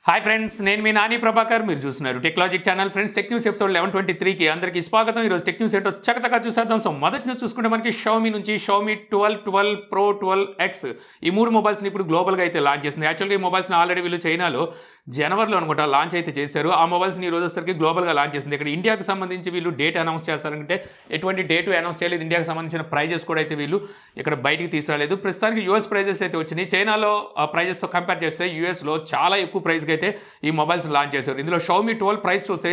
Hi friends, నేను మీ నాని ప్రభాకర్. మీరు చూస్తున్నారు technologic channel. Friends, tech news episode 1123కి అందరికీ స్వాగతం. ఈరోజు టెక్ న్యూస్ ఏంటో చకచకా చూసేద్దాం. సో మొదటి న్యూస్ చూసుకుంటే మనకి షామీ నుంచి షామీ 12 Pro 12X ఈ మూడు మొబైల్స్ని ఇప్పుడు గ్లోబల్గా అయితే లాంచ్ చేసింది. యాక్చువల్గా ఈ మొబైల్స్ని ఆల్రెడీ వీళ్ళు చైనాలో జనవరిలో అనుకుంటా లాంచ్ అయితే చేశారు. ఆ మొబైల్స్ని ఈ రోజు వచ్చేసరికి గ్లోబల్గా లాంచ్ చేసింది. ఇక్కడ ఇండియాకి సంబంధించి వీళ్ళు డేట్ అనౌన్స్ చేస్తారంటే ఎటువంటి డేట్ అనౌన్స్ చేయలేదు. ఇండియాకి సంబంధించిన ప్రైజెస్ కూడా అయితే వీళ్ళు ఇక్కడ బయటికి తీసుకురాలేదు. ప్రస్తుతానికి యూఎస్ ప్రైజెస్ అయితే వచ్చినాయి. చైనాలో ఆ ప్రైజెస్తో కంపేర్ చేస్తే యూఎస్లో చాలా ఎక్కువ ప్రైస్కి అయితే ఈ మొబైల్స్ లాంచ్ చేశారు. ఇందులో షామీ 12 ప్రైస్ చూస్తే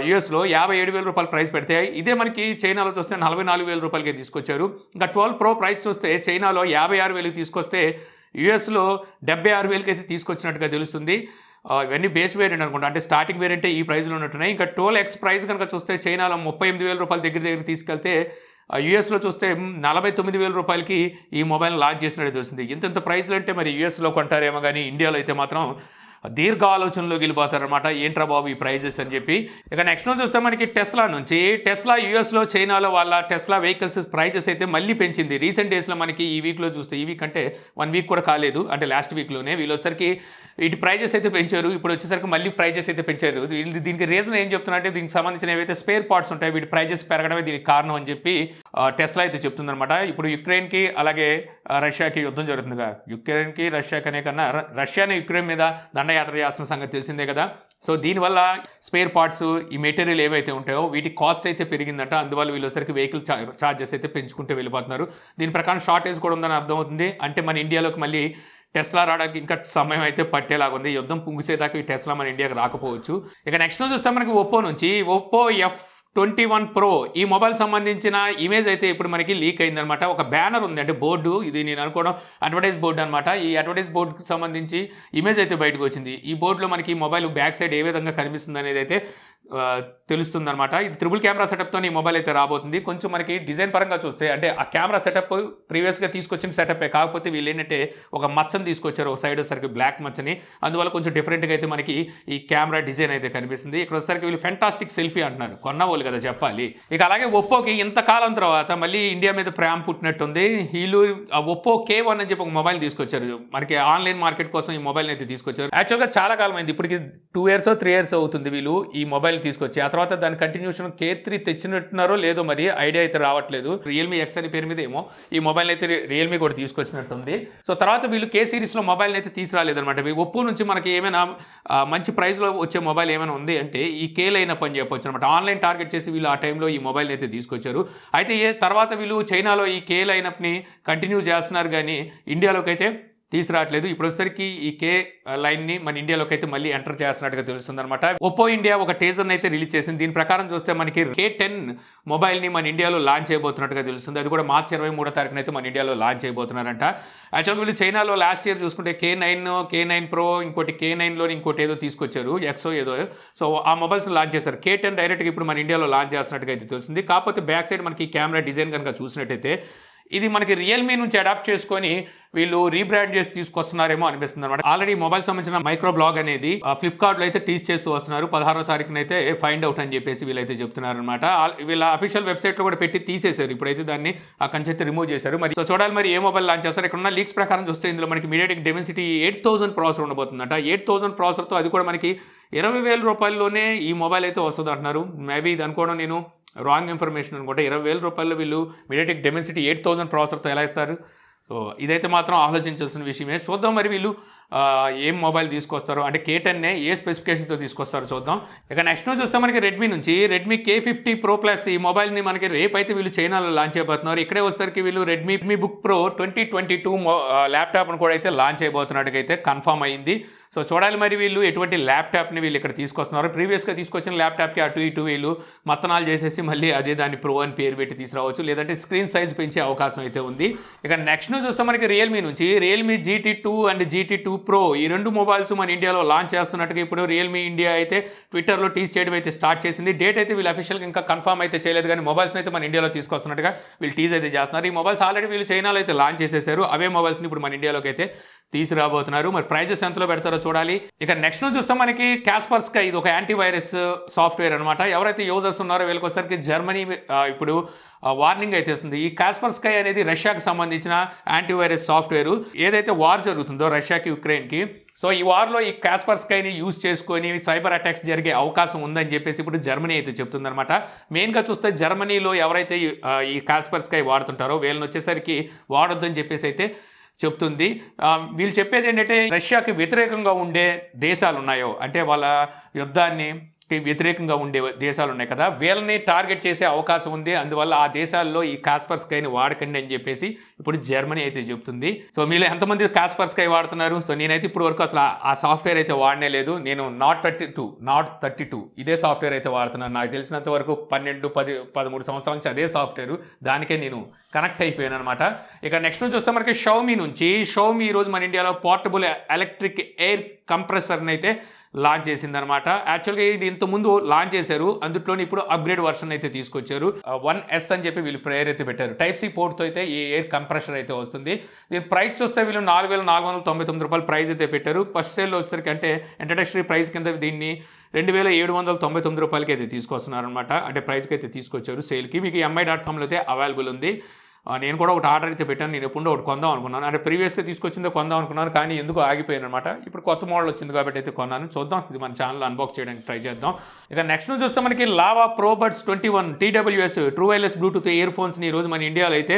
యూఎస్లో 57,000 రూపాయలు ప్రైస్ పెడితే ఇదే మనకి చైనాలో చూస్తే 44,000 రూపాయలకి తీసుకొచ్చారు. ఇంకా 12 Pro ప్రైస్ చూస్తే చైనాలో 56,000 తీసుకొస్తే యూఎస్లో 76,000 అయితే తీసుకొచ్చినట్టుగా తెలుస్తుంది. ఇవన్నీ బేస్ వేరియంట్ అనుకుంటా, అంటే స్టార్టింగ్ వేరియంటే ఈ ప్రైస్లో ఉన్నట్టున్నాయి. ఇంకా 12X ప్రైస్ కనుక చూస్తే చైనాలో 38,000 రూపాయల దగ్గర తీసుకెళ్తే యూఎస్లో చూస్తే 49,000 రూపాయలకి ఈ మొబైల్ లాంచ్ చేసినట్టు తెలుస్తుంది. ఇంత ప్రైస్లు అంటే మరి యూఎస్లో కొంటారేమో, కానీ ఇండియాలో అయితే మాత్రం దీర్ఘ ఆలోచనలోకి వెళ్ళిపోతారనమాట. ఏంట్రా బాబు ఈ ప్రైజెస్ అని చెప్పి. ఇక నెక్స్ట్ చూస్తే మనకి టెస్లా నుంచి టెస్లా యూఎస్లో చైనాలో వాళ్ళ టెస్లా వెహికల్స్ ప్రైజెస్ అయితే మళ్ళీ పెంచింది. రీసెంట్ డేస్లో మనకి ఈ వీక్లో చూస్తే, ఈ వీక్ అంటే 1 వీక్ కూడా కాలేదు, అంటే లాస్ట్ వీక్లోనే వీళ్ళొసరికి వీటి ప్రైజెస్ అయితే పెంచారు. ఇప్పుడు వచ్చేసరికి మళ్ళీ ప్రైజెస్ అయితే పెంచారు. దీనికి రీజన్ ఏం చెప్తున్నారంటే దీనికి సంబంధించిన ఏవైతే స్పేర్ పార్ట్స్ ఉంటాయి వీటి ప్రైజెస్ పెరగడమే దీనికి కారణం అని చెప్పి టెస్లా అయితే చెప్తుందనమాట. ఇప్పుడు యుక్రెయిన్కి అలాగే రష్యాకి యుద్ధం జరుగుతుందిగా. యుక్రెయిన్కి రష్యాకి అనే కన్నా రష్యాని యుక్రెయిన్ మీద దండయాత్ర చేస్తున్న సంగతి తెలిసిందే కదా. సో దీనివల్ల స్పేర్ పార్ట్స్, ఈ మెటీరియల్ ఏవైతే ఉంటాయో వీటి కాస్ట్ అయితే పెరిగిందంట. అందువల్ల వీళ్ళసరికి వెహికల్ ఛార్జెస్ అయితే పెంచుకుంటూ వెళ్ళిపోతున్నారు. దీని ప్రకారం షార్టేజ్ కూడా ఉందని అర్థమవుతుంది. అంటే మన ఇండియాలోకి మళ్ళీ టెస్లా రావడానికి ఇంకా సమయం అయితే పట్టేలాగుంది. యుద్ధం పుంగిసేదాకా ఈ టెస్లా మన ఇండియాకి రాకపోవచ్చు. ఇక నెక్స్ట్ చూస్తే మనకి ఒప్పో నుంచి ఒప్పో F21 Pro ఈ మొబైల్ సంబంధించిన ఇమేజ్ అయితే ఇప్పుడు మనకి లీక్ అయిందనమాట. ఒక బ్యానర్ ఉంది, అంటే బోర్డు, ఇది నేను అనుకోవడం అడ్వర్టైజ్ బోర్డు అనమాట. ఈ అడ్వర్టైజ్ బోర్డుకి సంబంధించి ఇమేజ్ అయితే బయటకు వచ్చింది. ఈ బోర్డులో మనకి మొబైల్ బ్యాక్ సైడ్ ఏ విధంగా కనిపిస్తుంది అనేది అయితే తెలుస్తుంది అనమాట. ఇది ట్రిపుల్ కెమెరా సెటప్తో ఈ మొబైల్ అయితే రాబోతుంది. కొంచెం మనకి డిజైన్ పరంగా చూస్తే, అంటే ఆ కెమెరా సెటప్ ప్రీవియస్గా తీసుకొచ్చిన సెటప్పే, కాకపోతే వీళ్ళు ఏంటంటే ఒక మచ్చని తీసుకొచ్చారు, ఒక సైడ్ వచ్చేసరికి బ్లాక్ మచ్చని. అందువల్ల కొంచెం డిఫరెంట్గా అయితే మనకి ఈ కెమెరా డిజైన్ అయితే కనిపిస్తుంది. ఇక్కడ వచ్చేసరికి వీళ్ళు ఫెంటాస్టిక్ సెల్ఫీ అంటున్నారు, కొన్నవాళ్ళు కదా చెప్పాలి. ఇక అలాగే ఒప్పోకి ఇంతకాలం తర్వాత మళ్ళీ ఇండియా మీద ప్రేమ పుట్టినట్టుంది. వీళ్ళు ఒప్పో K10 అని చెప్పి ఒక మొబైల్ తీసుకొచ్చారు. మనకి ఆన్లైన్ మార్కెట్ కోసం ఈ మొబైల్ అయితే తీసుకొచ్చారు. యాక్చువల్గా చాలా కాలం అయింది, ఇప్పటికి 2 years 3 years అవుతుంది వీళ్ళు ఈ మొబైల్ తీసుకొచ్చి. ఆ తర్వాత దాని కంటిన్యూషన్ K3 తెచ్చినట్టున్నారో లేదో మరి ఐడియా అయితే రావట్లేదు. రియల్మీ X అనే పేరు మీద ఏమో ఈ మొబైల్ అయితే రియల్మీ కూడా తీసుకొచ్చినట్టుంది. సో తర్వాత వీళ్ళు K సిరీస్లో మొబైల్ అయితే తీసుకురాలేదన్నమాట. ఒప్పో నుంచి మనకి ఏమైనా మంచి ప్రైస్లో వచ్చే మొబైల్ ఏమైనా ఉంది అంటే ఈ K లైనప్ అని చెప్పొచ్చు అనమాట. ఆన్లైన్ టార్గెట్ చేసి వీళ్ళు ఆ టైంలో ఈ మొబైల్ అయితే తీసుకొచ్చారు. అయితే తర్వాత వీళ్ళు చైనాలో ఈ K లైనప్ని కంటిన్యూ చేస్తున్నారు, కానీ ఇండియాలోకి అయితే తీసుకురావట్లేదు. ఇప్పుడు వచ్చేసరికి ఈ K లైన్ని మన ఇండియాలోకి అయితే మళ్ళీ ఎంటర్ చేస్తున్నట్టుగా తెలుస్తుంది అనమాట. ఒప్పో ఇండియా ఒక టీజర్ని అయితే రిలీజ్ చేసింది. దీని ప్రకారం చూస్తే మనకి K10 మొబైల్ని మన ఇండియాలో లాంచ్ చేయబోతున్నట్టుగా తెలుస్తుంది. అది కూడా మార్చి 23వ తారీఖున అయితే మన ఇండియాలో లాంచ్ చేయబోతున్నారంట. యాక్చువల్గా వీళ్ళు చైనాలో లాస్ట్ ఇయర్ చూసుకుంటే K9 Pro, ఇంకోటి K9లో ఇంకోటి ఏదో తీసుకొచ్చారు, ఎక్సో ఏదో. సో ఆ మొబైల్స్ లాంచ్ చేశారు. K10 డైరెక్ట్గా ఇప్పుడు మన ఇండియాలో లాంచ్ చేస్తున్నట్టుగా అయితే తెలుస్తుంది. కాకపోతే బ్యాక్ సైడ్ మనకి కెమెరా డిజైన్ కనుక చూసినట్టయితే ఇది మనకి రియల్మీ నుంచి అడాప్ట్ చేసుకొని వీళ్ళు రీబ్రాండ్ చేసి తీసుకొస్తున్నారేమో అనిపిస్తుంది అనమాట. ఆల్రెడీ మొబైల్ సంబంధించిన మైక్రో బ్లాగ్ అనేది ఫ్లిప్కార్ట్లో అయితే టీచ్ చేస్తూ వస్తున్నారు. 16వ తారీఖున అయితే ఫైండ్ అవుట్ అని చెప్పేసి వీళ్ళైతే చెప్తున్నారు అనమాట. వీళ్ళ అఫీషియల్ వెబ్సైట్లో కూడా పెట్టి తీసేశారు. ఇప్పుడైతే దాన్ని అక్కడి నుంచి అయితే రిమూవ్ చేశారు. మరి సో చూడాలి మరి ఏ మొబైల్ లాంచ్ చేస్తారు. ఇక్కడ ఉన్న లీక్స్ ప్రకారం చూస్తే ఇందులో మనకి మీడియాటెక్ డెమెన్సిటీ 8000 ప్రాసెసర్ ఉండబోతుందట. 8000 ప్రాసెసర్తో అది కూడా మనకి 20,000 రూపాయల్లోనే ఈ మొబైల్ అయితే వస్తుంది అంటున్నారు. మేబీ ఇది అనుకోవడం నేను రాంగ్ ఇన్ఫర్మేషన్ అనుకుంటే. 20,000 రూపాయలు వీళ్ళు మీడియాటెక్ డెమెన్సిటీ 8000 ప్రాసెసర్తో ఎలా ఇస్తారు? సో ఇదైతే మాత్రం ఆలోచించాల్సిన విషయమే. చూద్దాం మరి వీళ్ళు ఏం మొబైల్ తీసుకొస్తారు, అంటే K10నే ఏ స్పెసిఫికేషన్తో తీసుకొస్తారో చూద్దాం. ఇక నెక్స్ట్ చూస్తే మనకి రెడ్మీ నుంచి రెడ్మీ K50 Pro Plus ఈ మొబైల్ని మనకి రేపైతే వీళ్ళు చైనాలో లాంచ్ చేయబోతున్నారు. ఇక్కడే వచ్చేసరికి వీళ్ళు RedmiBook Pro 2022 ల్యాప్టాప్ను కూడా అయితే లాంచ్ చేయబోతున్నట్టుగా అయితే కన్ఫర్మ్ అయింది. సో చూడాలి మరి వీళ్ళు ఎటువంటి ల్యాప్టాప్ని వీళ్ళు ఇక్కడ తీసుకొస్తున్నారు. ప్రీవియస్గా తీసుకొచ్చిన ల్యాప్టాప్కి అటు ఇటు వీళ్ళు మత్తనాలు చేసేసి మళ్ళీ అదే దాన్ని ప్రో అని పేరు పెట్టి తీసుకురావచ్చు, లేదంటే స్క్రీన్ సైజ్ పెంచే అవకాశం అయితే ఉంది. ఇక నెక్స్ట్ చూస్తే మనకి రియల్మీ నుంచి Realme GT2 and GT2 Pro ఈ రెండు మొబైల్స్ మన ఇండియాలో లాంచ్ చేస్తున్నట్టుగా ఇప్పుడు రియల్మీ ఇండియా అయితే ట్విట్టర్లో టీజ్ చేయడం అయితే స్టార్ట్ చేసింది. డేట్ అయితే వీళ్ళు అఫీషియల్గా ఇంకా కన్ఫర్మ్ అయితే చేయలేదు, కానీ మొబైల్స్ని అయితే మన ఇండియాలో తీసుకొస్తున్నట్టుగా వీళ్ళు టీజ్ అయితే చేస్తున్నారు. ఈ మొబైల్స్ ఆల్రెడీ వీళ్ళు చైనాలో అయితే లాంచ్ చేసేసారు. అవే మొబైల్స్ని ఇప్పుడు మన ఇండియాలోకి అయితే తీసుకురాబోతున్నారు. మరి ప్రైజెస్ ఎంతలో పెడతారో చూడాలి. ఇక నెక్స్ట్ నుంచి చూస్తే మనకి కాస్పర్స్కై, ఇది ఒక యాంటీవైరస్ సాఫ్ట్వేర్ అనమాట. ఎవరైతే యూజర్స్ ఉన్నారో వీళ్ళకి వచ్చేసరికి జర్మనీ ఇప్పుడు వార్నింగ్ అయితే వస్తుంది. ఈ కాస్పర్స్కై అనేది రష్యాకి సంబంధించిన యాంటీవైరస్ సాఫ్ట్వేర్. ఏదైతే వార్ జరుగుతుందో రష్యాకి యుక్రెయిన్కి, సో ఈ వార్లో ఈ కాస్పర్స్కైని యూజ్ చేసుకొని సైబర్ అటాక్స్ జరిగే అవకాశం ఉందని చెప్పేసి ఇప్పుడు జర్మనీ అయితే చెప్తుందనమాట. మెయిన్గా చూస్తే జర్మనీలో ఎవరైతే ఈ కాస్పర్స్కై వాడుతుంటారో వీళ్ళని వచ్చేసరికి వాడొద్దని చెప్పేసి అయితే చెప్తుంది. వీళ్ళు చెప్పేది ఏంటంటే రష్యాకి వ్యతిరేకంగా ఉండే దేశాలు ఉన్నాయో, అంటే వాళ్ళ యుద్ధాన్ని వ్యతిరేకంగా ఉండే దేశాలు ఉన్నాయి కదా, వీళ్ళని టార్గెట్ చేసే అవకాశం ఉంది. అందువల్ల ఆ దేశాల్లో ఈ కాస్పర్స్కైని వాడకండి అని చెప్పేసి ఇప్పుడు జర్మనీ అయితే చెప్తుంది. సో మీలో ఎంతమంది కాస్పర్స్కై వాడుతున్నారు? సో నేనైతే ఇప్పుడు వరకు అసలు ఆ సాఫ్ట్వేర్ అయితే వాడనే లేదు. నేను నాట్ 32 ఇదే సాఫ్ట్వేర్ అయితే వాడుతున్నాను. నాకు తెలిసినంత వరకు 12, 10, 13 సంవత్సరాల నుంచి అదే సాఫ్ట్వేర్, దానికే నేను కనెక్ట్ అయిపోయాను అనమాట. ఇక నెక్స్ట్ నుంచి వస్తే మనకి షౌమీ ఈరోజు మన ఇండియాలో పోర్టబుల్ ఎలక్ట్రిక్ ఎయిర్ కంప్రెసర్ని అయితే లాంచ్ చేసిందనమాట. యాక్చువల్గా ఇది ఇంతకుముందు లాంచ్ చేశారు, అందులోని ఇప్పుడు అప్గ్రేడ్ వర్షన్ అయితే తీసుకొచ్చారు. 1S అని చెప్పి వీళ్ళు ప్రేయర్ అయితే పెట్టారు. టైప్ సి పోర్ట్తో అయితే ఈ ఎయిర్ కంప్రెషర్ అయితే వస్తుంది. దీని ప్రైస్ చూస్తే వీళ్ళు 4,499 రూపాయలు ప్రైస్ అయితే పెట్టారు. ఫస్ట్ సేల్లో వచ్చేసరికి అంటే ఇంట్రడక్టరీ ప్రైస్ కింద దీన్ని 2,799 రూపాయలకి అయితే తీసుకొస్తున్నారనమాట. అంటే ప్రైస్కి అయితే తీసుకొచ్చారు సేల్కి. మీకు mi.comలో అయితే అవైలబుల్ ఉంది. నేను కూడా ఒకటి ఆర్డర్ అయితే పెట్టాను. నేను ఎప్పుడో ఒకటి కొందాం అనుకున్నాను, అంటే ప్రీవియస్గా తీసుకొచ్చిందో కొందాం అనుకున్నాను, కానీ ఎందుకు ఆగిపోయాను అనమాట. ఇప్పుడు కొత్త మోడల్ వచ్చింది కాబట్టి అయితే కొన్నాను. చూద్దాం, ఇది మన ఛానల్ అన్బాక్స్ చేయడానికి ట్రై చేద్దాం. ఇక నెక్స్ట్ నుంచి చూస్తే మనకి Lava probuds 21 TWS true wireless bluetooth ear ఫోన్స్ని ఈరోజు మన ఇండియాలో అయితే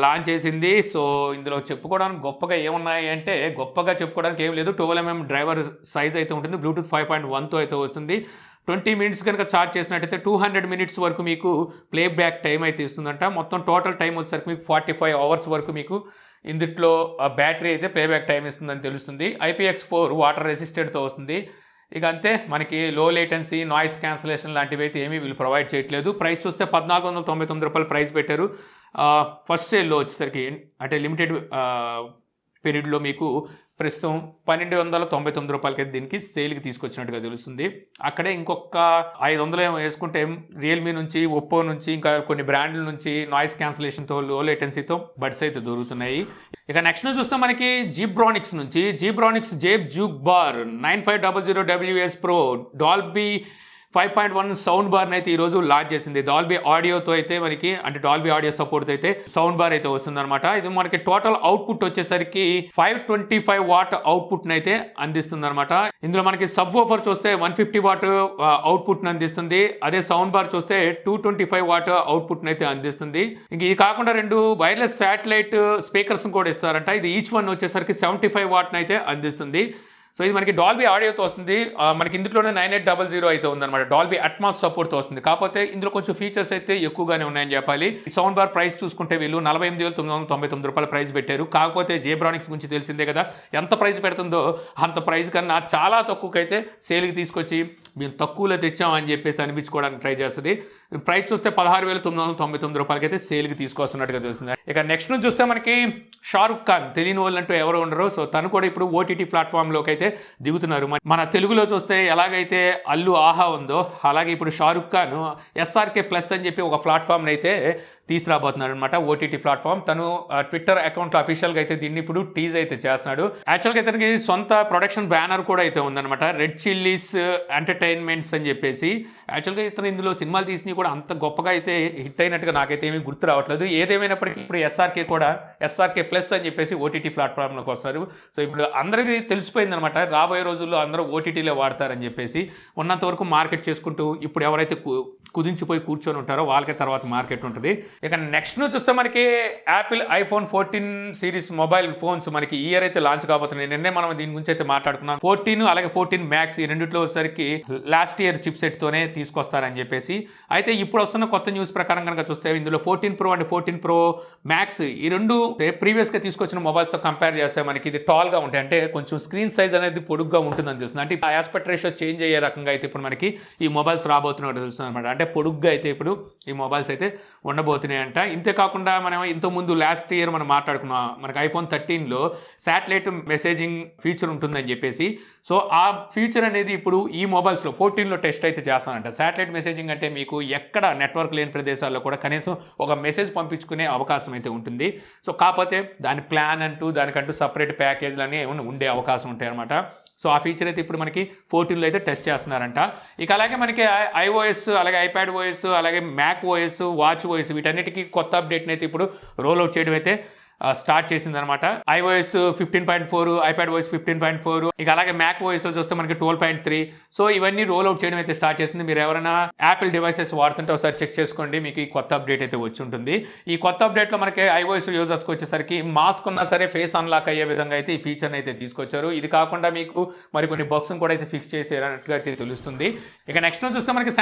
లాంచ్ చేసింది. సో ఇందులో చెప్పుకోవడానికి గొప్పగా ఏమున్నాయి అంటే, గొప్పగా చెప్పుకోవడానికి ఏం లేదు. 12mm డ్రైవర్ సైజ్ అయితే ఉంటుంది. బ్లూటూత్ 5.1తో అయితే వస్తుంది. 20 మినిట్స్ కనుక ఛార్జ్ చేసినట్టయితే 200 మినిట్స్ వరకు మీకు ప్లే బ్యాక్ టైం అయితే ఇస్తుందంట. మొత్తం టోటల్ టైం వచ్చేసరికి మీకు 45 అవర్స్ వరకు మీకు ఇందులో బ్యాటరీ అయితే ప్లే బ్యాక్ టైం ఇస్తుందని తెలుస్తుంది. IPX4 వాటర్ రెసిస్టెంట్తో వస్తుంది. ఇక అంతే, మనకి లో లేటెన్సీ, నాయిస్ క్యాన్సిలేషన్ లాంటివి అయితే ఏమీ వీళ్ళు ప్రొవైడ్ చేయట్లేదు. ప్రైస్ చూస్తే 1,499 రూపాయలు ప్రైస్ పెట్టారు. ఫస్ట్ సేల్లో వచ్చేసరికి అంటే లిమిటెడ్ పీరియడ్లో మీకు ప్రస్తుతం 1,299 రూపాయలకి దీనికి సేల్కి తీసుకొచ్చినట్టుగా తెలుస్తుంది. అక్కడే ఇంకొక 500 ఏమో వేసుకుంటే రియల్మీ నుంచి, ఒప్పో నుంచి, ఇంకా కొన్ని బ్రాండ్ల నుంచి నాయిస్ క్యాన్సిలేషన్తో, లో లేటెన్సీతో బడ్స్ అయితే దొరుకుతున్నాయి. ఇక నెక్స్ట్ చూస్తే మనకి Zebronics Zeb Juke bar 9500WS Pro Dolby 5.1 sound బార్ని అయితే ఈరోజు లాంచ్ చేసింది. డాల్బీ ఆడియోతో అయితే మనకి, అంటే డాల్బీ ఆడియో సపోర్ట్తో అయితే సౌండ్ బార్ అయితే వస్తుందన్నమాట. ఇది మనకి టోటల్ అవుట్పుట్ వచ్చేసరికి 525 వాట్ అవుట్పుట్ని అయితే అందిస్తుంది అనమాట. ఇందులో మనకి సబ్ వూఫర్ చూస్తే 150 వాట్ అవుట్పుట్ని అందిస్తుంది. అదే సౌండ్ బార్ చూస్తే 225 వాట్ అవుట్పుట్ని అయితే అందిస్తుంది. ఇంక ఇది కాకుండా 2 వైర్లెస్ శాటిలైట్ స్పీకర్స్ కూడా ఇస్తారంట. ఇది ఈచ్ వన్ వచ్చేసరికి 75 వాట్ని అయితే అందిస్తుంది. సో ఇది మనకి డాల్బీ ఆడియోతో వస్తుంది. మనకి ఇందులోనే 9800 అయితే ఉందన్నమాట. డాల్బీ అట్మాస్ సపోర్ట్తో వస్తుంది. కాకపోతే ఇందులో కొంచెం ఫీచర్స్ అయితే ఎక్కువగానే ఉన్నాయని చెప్పాలి. ఈ సౌండ్ బార్ ప్రైస్ చూసుకుంటే వీళ్ళు 48,999 రూపాయల ప్రైస్ పెట్టారు. కాకపోతే జీబ్రానిక్స్ గురించి తెలిసిందే కదా, ఎంత ప్రైస్ పెడుతుందో అంత ప్రైస్ కన్నా చాలా తక్కువకైతే సేల్కి తీసుకొచ్చి మేము తక్కువలో తెచ్చామని చెప్పేసి అనిపించుకోవడానికి ట్రై చేస్తుంది. ప్రైస్ చూస్తే 16,999 రూపాయలకి అయితే సేల్కి తీసుకొస్తున్నట్టుగా తెలుస్తుంది. ఇక నెక్స్ట్ నుంచి చూస్తే మనకి షారుఖ్ ఖాన్, తెలియని వాళ్ళు అంటూ ఎవరు ఉండరు. సో తను కూడా ఇప్పుడు OTT ప్లాట్ఫామ్లోకి అయితే దిగుతున్నారు. మన తెలుగులో చూస్తే ఎలాగైతే అల్లు ఆహా ఉందో, అలాగే ఇప్పుడు షారుఖ్ ఖాన్ SRK Plus అని చెప్పి ఒక ప్లాట్ఫామ్ని అయితే తీసుకురాబోతున్నాడు అనమాట, OTT ప్లాట్ఫామ్. తను ట్విట్టర్ అకౌంట్లో అఫీషియల్గా అయితే దీన్ని ఇప్పుడు టీజ్ అయితే చేస్తున్నాడు. యాక్చువల్గా ఇతనికి సొంత ప్రొడక్షన్ బ్యానర్ కూడా అయితే ఉందన్నమాట, రెడ్ చిల్లీస్ ఎంటర్టైన్మెంట్స్ అని చెప్పేసి. యాక్చువల్గా ఇతను ఇందులో సినిమాలు తీసినవి కూడా అంత గొప్పగా అయితే హిట్ అయినట్టుగా నాకైతే ఏమీ గుర్తు రావట్లేదు. ఏదేమైనప్పటికీ ఇప్పుడు SRK Plus అని చెప్పేసి OTT ప్లాట్ఫామ్లోకి వస్తారు. సో ఇప్పుడు అందరికీ తెలిసిపోయిందనమాట, రాబోయే రోజుల్లో అందరూ OTTలో వాడతారని చెప్పేసి. ఉన్నంత వరకు మార్కెట్ చేసుకుంటూ ఇప్పుడు ఎవరైతే కుదించిపోయి కూర్చొని ఉంటారో వాళ్ళకే తర్వాత మార్కెట్ ఉంటుంది. ఇక నెక్స్ట్ నుంచి వస్తే మనకి Apple iPhone 14 series mobile phones మనకి ఈ ఇయర్ అయితే లాంచ్ కాబోతున్నాయి. నిన్నే మనం దీని గురించి అయితే మాట్లాడుకున్నాం. 14 అలాగే 14 Max ఈ రెండిట్లో వచ్చేసరికి లాస్ట్ ఇయర్ చిప్ సెట్తోనే తీసుకొస్తారని చెప్పేసి. అయితే ఇప్పుడు వస్తున్న కొత్త న్యూస్ ప్రకారం కనుక చూస్తే ఇందులో 14 Pro అండ్ 14 Pro Max ఈ రెండు ప్రీవియస్గా తీసుకొచ్చిన మొబైల్స్తో కంపేర్ చేస్తే మనకి ఇది టాల్గా ఉంటాయి, అంటే కొంచెం స్క్రీన్ సైజ్ అనేది పొడుగ్గా ఉంటుందని తెలుస్తుంది. అంటే ఆస్పెక్ట్ రేషియో చేంజ్ అయ్యే రకంగా అయితే ఇప్పుడు మనకి ఈ మొబైల్స్ రాబోతున్నట్టు తెలుస్తుంది అనమాట. అంటే పొడుగ్గా అయితే ఇప్పుడు ఈ మొబైల్స్ అయితే ఉండబోతున్నాయి. రాబోతున్నాయంట. ఇంతే కాకుండా మనం ఇంతకుముందు లాస్ట్ ఇయర్ మనం మాట్లాడుకున్నాం, మనకి iPhone 13లో శాటిలైట్ మెసేజింగ్ ఫీచర్ ఉంటుందని చెప్పేసి. సో ఆ ఫీచర్ అనేది ఇప్పుడు ఈ మొబైల్స్లో 14లో టెస్ట్ అయితే చేస్తానంట. శాటిలైట్ మెసేజింగ్ అంటే మీకు ఎక్కడ నెట్వర్క్ లేని ప్రదేశాల్లో కూడా కనీసం ఒక మెసేజ్ పంపించుకునే అవకాశం అయితే ఉంటుంది. సో కాకపోతే దాని ప్లాన్ అంటూ దానికంటూ సపరేట్ ప్యాకేజ్లు అనేవి ఉండే అవకాశం ఉంటాయి అనమాట. సో ఆ ఫీచర్ అయితే ఇప్పుడు మనకి 14లో అయితే టెస్ట్ చేస్తున్నారంట. ఇక అలాగే మనకి iOS, అలాగే iPadOS, అలాగే macOS, watchOS వీటన్నిటికీ కొత్త అప్డేట్ని అయితే ఇప్పుడు రోల్ అవుట్ చేయడం అయితే స్టార్ట్ చేసిందనమాట. iOS 15.4, iPadOS 15.4, ఇక అలాగే macOS చూస్తే మనకి 12.3. సో ఇవన్నీ రోల్ అవుట్ చేయడం అయితే స్టార్ట్ చేసింది. మీరు ఎవరైనా యాపిల్ డివైసెస్ వాడుతుంటే ఒకసారి చెక్ చేసుకోండి, మీకు ఈ కొత్త అప్డేట్ అయితే వచ్చి ఉంటుంది. ఈ కొత్త అప్డేట్లో మనకి iOS యూజర్స్కి వచ్చేసరికి మాస్క్ ఉన్నా సరే ఫేస్ అన్లాక్ అయ్యే విధంగా అయితే ఈ ఫీచర్ని అయితే తీసుకొచ్చారు. ఇది కాకుండా మీకు మరికొన్ని బగ్స్ని కూడా అయితే ఫిక్స్ చేసేటట్టుగా అయితే తెలుస్తుంది. ఇక నెక్స్ట్ చూస్తే మనకి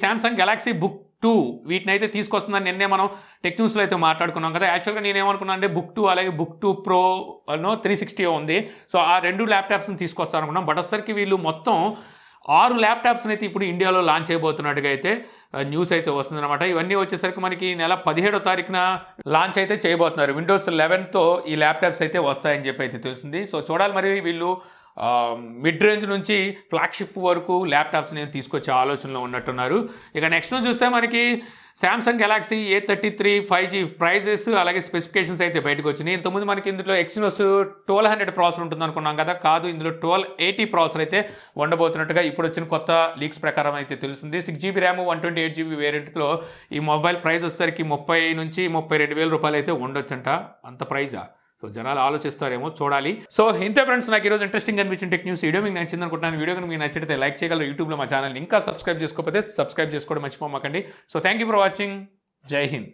సామ్సంగ్ గెలాక్సీ బుక్ 2 వీటిని అయితే తీసుకొస్తుందని నిన్నే మనం టెక్ న్యూస్లో అయితే మాట్లాడుకున్నాం కదా. యాక్చువల్గా నేనేమనుకున్నాను అంటే బుక్ 2 అలాగే బుక్ 2 Pro 360 ఉంది. సో ఆ 2 ల్యాప్టాప్స్ని తీసుకొస్తారనుకున్నాం. బట్ వచ్చేసరికి వీళ్ళు మొత్తం 6 ల్యాప్టాప్స్ని అయితే ఇప్పుడు ఇండియాలో లాంచ్ చేయబోతున్నట్టుగా అయితే న్యూస్ అయితే వస్తుందన్నమాట. ఇవన్నీ వచ్చేసరికి మనకి ఈ నెల 17వ తారీఖున లాంచ్ అయితే చేయబోతున్నారు. Windows 11తో ఈ ల్యాప్టాప్స్ అయితే వస్తాయని చెప్పి అయితే తెలుస్తుంది. సో చూడాలి మరి వీళ్ళు మిడ్ రేంజ్ నుంచి ఫ్లాగ్షిప్ వరకు ల్యాప్టాప్స్ని తీసుకొచ్చే ఆలోచనలో ఉన్నట్టున్నారు. ఇక నెక్స్ట్ చూస్తే మనకి Samsung Galaxy A33 5G prices అలాగే స్పెసిఫికేషన్స్ అయితే బయటకు వచ్చినాయి. ఇంతకుముందు మనకి ఇందులో ఎక్సినోస్ 1200 ప్రాసెసర్ ఉంటుంది అనుకున్నాం కదా, కాదు ఇందులో 1280 ప్రాసెసర్ అయితే ఉండబోతున్నట్టుగా ఇప్పుడు వచ్చిన కొత్త లీక్స్ ప్రకారం అయితే తెలుస్తుంది. 6GB ర్యామ్ 128GB వేరియంట్లో ఈ మొబైల్ ప్రైస్ వచ్చేసరికి 30 నుంచి 32,000 రూపాయలు అయితే ఉండొచ్చంట. అంత ప్రైజా? సో జనాలు ఆలోచిస్తారేమో, చూడాలి. సో ఇంతే ఫ్రెండ్స్, నాకు ఈరోజు ఇంట్రెస్టింగ్ అనిపించిన టెక్ న్యూస్ వీడియో మీకు నచ్చింది అనుకుంటున్నాను. వీడియో కనుక మీకు నచ్చితే లైక్ చేయగలరు. యూట్యూబ్లో మా ఛానల్ ఇంకా సబ్స్క్రైబ్ చేసుకోకపోతే సబ్స్క్రైబ్ చేసుకోవడం మర్చిపోమాకండి. So thank you for watching. జై హింద్.